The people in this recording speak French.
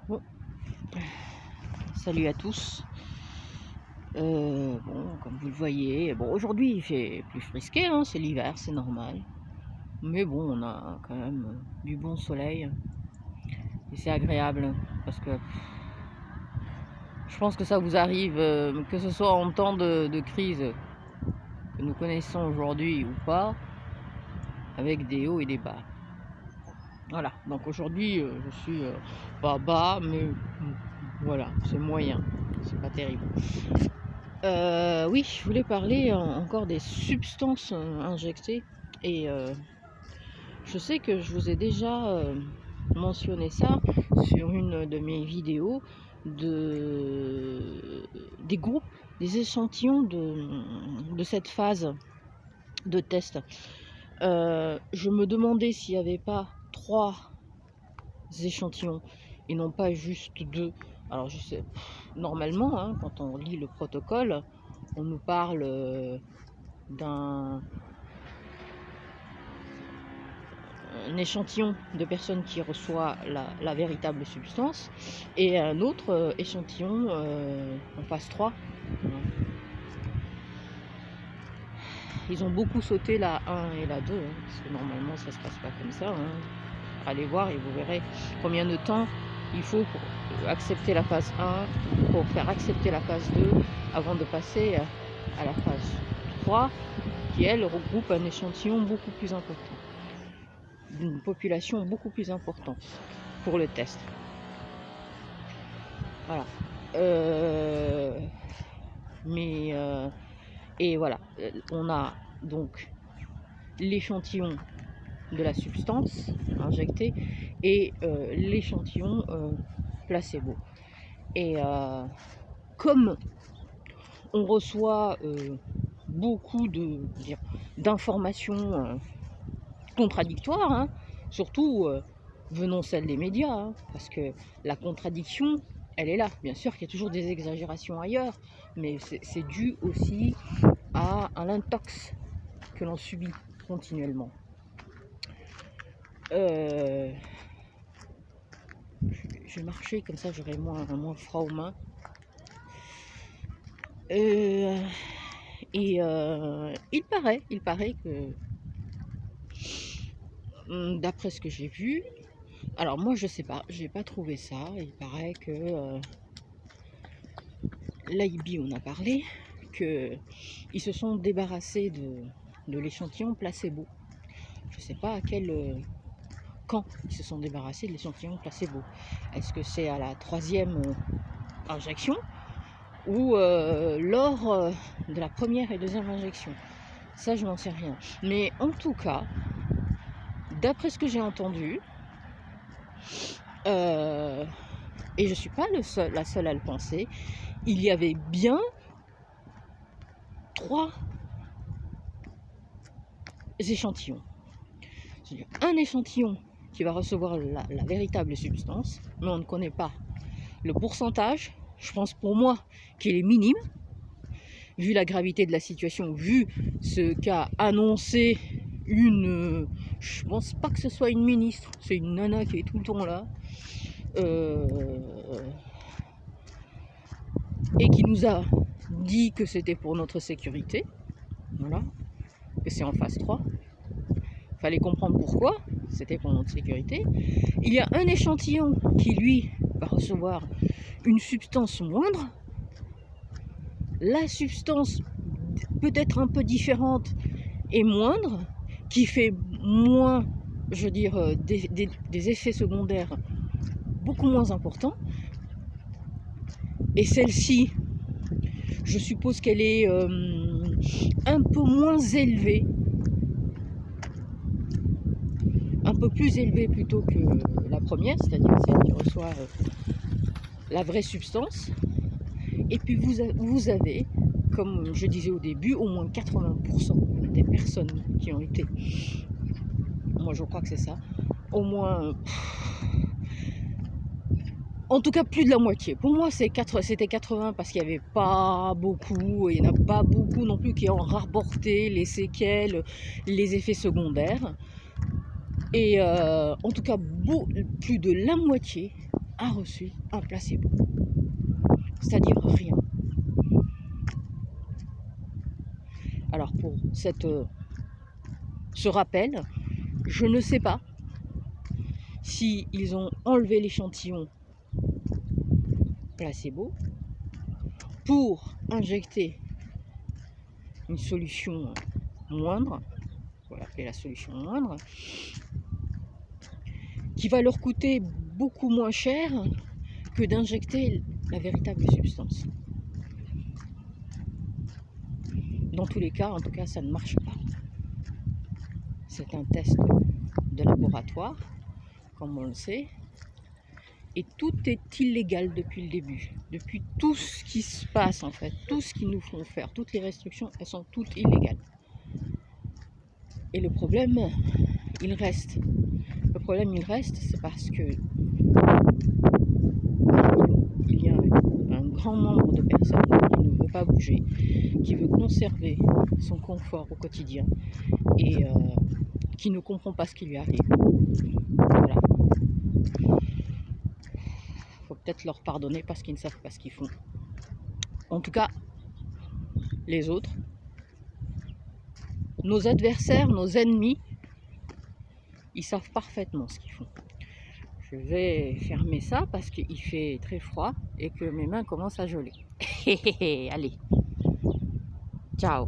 Bon, salut à tous. Bon, comme vous le voyez, bon, aujourd'hui il fait plus frisqué, hein, c'est l'hiver, c'est normal. Mais bon, on a quand même du bon soleil et c'est agréable parce que je pense que ça vous arrive, que ce soit en temps de crise que nous connaissons aujourd'hui ou pas, avec des hauts et des bas. Voilà, donc aujourd'hui je suis pas bas, mais voilà, c'est moyen, c'est pas terrible. Oui, je voulais parler encore des substances injectées et je sais que je vous ai déjà mentionné ça sur une de mes vidéos des groupes, des échantillons de cette phase de test. Je me demandais s'il n'y avait pas 3 échantillons et non pas juste 2. Alors je sais, normalement, hein, quand on lit le protocole, on nous parle d'un échantillon de personnes qui reçoit la véritable substance et un autre échantillon en phase 3. Ils ont beaucoup sauté la 1 et la 2, hein, parce que normalement ça se passe pas comme ça. Hein. Allez voir et vous verrez combien de temps il faut pour accepter la phase 1, pour faire accepter la phase 2, avant de passer à la phase 3, qui elle regroupe un échantillon beaucoup plus important, d'une population beaucoup plus importante pour le test. Voilà. Et voilà, on a donc l'échantillon de la substance injectée et l'échantillon placebo. Et comme on reçoit beaucoup d'informations contradictoires, hein, surtout venant celles des médias, hein, parce que la contradiction, elle est là. Bien sûr qu'il y a toujours des exagérations ailleurs, mais c'est dû aussi à l'intox que l'on subit continuellement. Je vais marcher comme ça, j'aurai moins froid aux mains. Il paraît que, d'après ce que j'ai vu, alors moi je sais pas, j'ai pas trouvé ça. Il paraît que l'AIB, on a parlé, qu'ils se sont débarrassés de l'échantillon placebo. Je sais pas à quand ils se sont débarrassés de l'échantillon placebo. Est-ce que c'est à la 3e injection ou lors de la 1re et 2e injection? Ça, je n'en sais rien. Mais en tout cas, d'après ce que j'ai entendu, et je ne suis pas la seule à le penser, il y avait bien 3 échantillons. C'est-à-dire un échantillon qui va recevoir la véritable substance, mais on ne connaît pas le pourcentage. Je pense pour moi qu'il est minime, vu la gravité de la situation, vu ce qu'a annoncé je pense pas que ce soit une ministre, c'est une nana qui est tout le temps là, et qui nous a dit que c'était pour notre sécurité, voilà, que c'est en phase 3. Fallait comprendre pourquoi, c'était pour notre sécurité. Il y a un échantillon qui, lui, va recevoir une substance moindre. La substance peut-être un peu différente et moindre, qui fait moins, je veux dire, des effets secondaires beaucoup moins importants. Et celle-ci, je suppose qu'elle est un peu moins élevée, un peu plus élevée plutôt que la première, c'est-à-dire celle qui reçoit la vraie substance. Et puis vous avez, comme je disais au début, au moins 80% des personnes qui ont été, moi je crois que c'est ça, au moins, en tout cas plus de la moitié. Pour moi c'était 80 parce qu'il n'y avait pas beaucoup, il n'y en a pas beaucoup non plus qui ont rapporté les séquelles, les effets secondaires. Et en tout cas plus de la moitié a reçu un placebo. C'est-à-dire rien. Alors pour ce rappel, je ne sais pas si ils ont enlevé l'échantillon placebo pour injecter une solution moindre, on va l'appeler la solution moindre, qui va leur coûter beaucoup moins cher que d'injecter la véritable substance. Dans tous les cas, en tout cas, ça ne marche pas. C'est un test de laboratoire, comme on le sait, et tout est illégal depuis le début. Depuis tout ce qui se passe en fait, tout ce qu'ils nous font faire, toutes les restrictions, elles sont toutes illégales. Et le problème, il reste. Le problème, il reste, c'est parce que il y a un grand nombre de personnes qui ne veut pas bouger, qui veut conserver son confort au quotidien et qui ne comprend pas ce qui lui arrive. Voilà. Faut peut-être leur pardonner parce qu'ils ne savent pas ce qu'ils font. En tout cas, les autres, nos adversaires, nos ennemis, ils savent parfaitement ce qu'ils font. Je vais fermer ça parce qu'il fait très froid et que mes mains commencent à geler. Allez, ciao.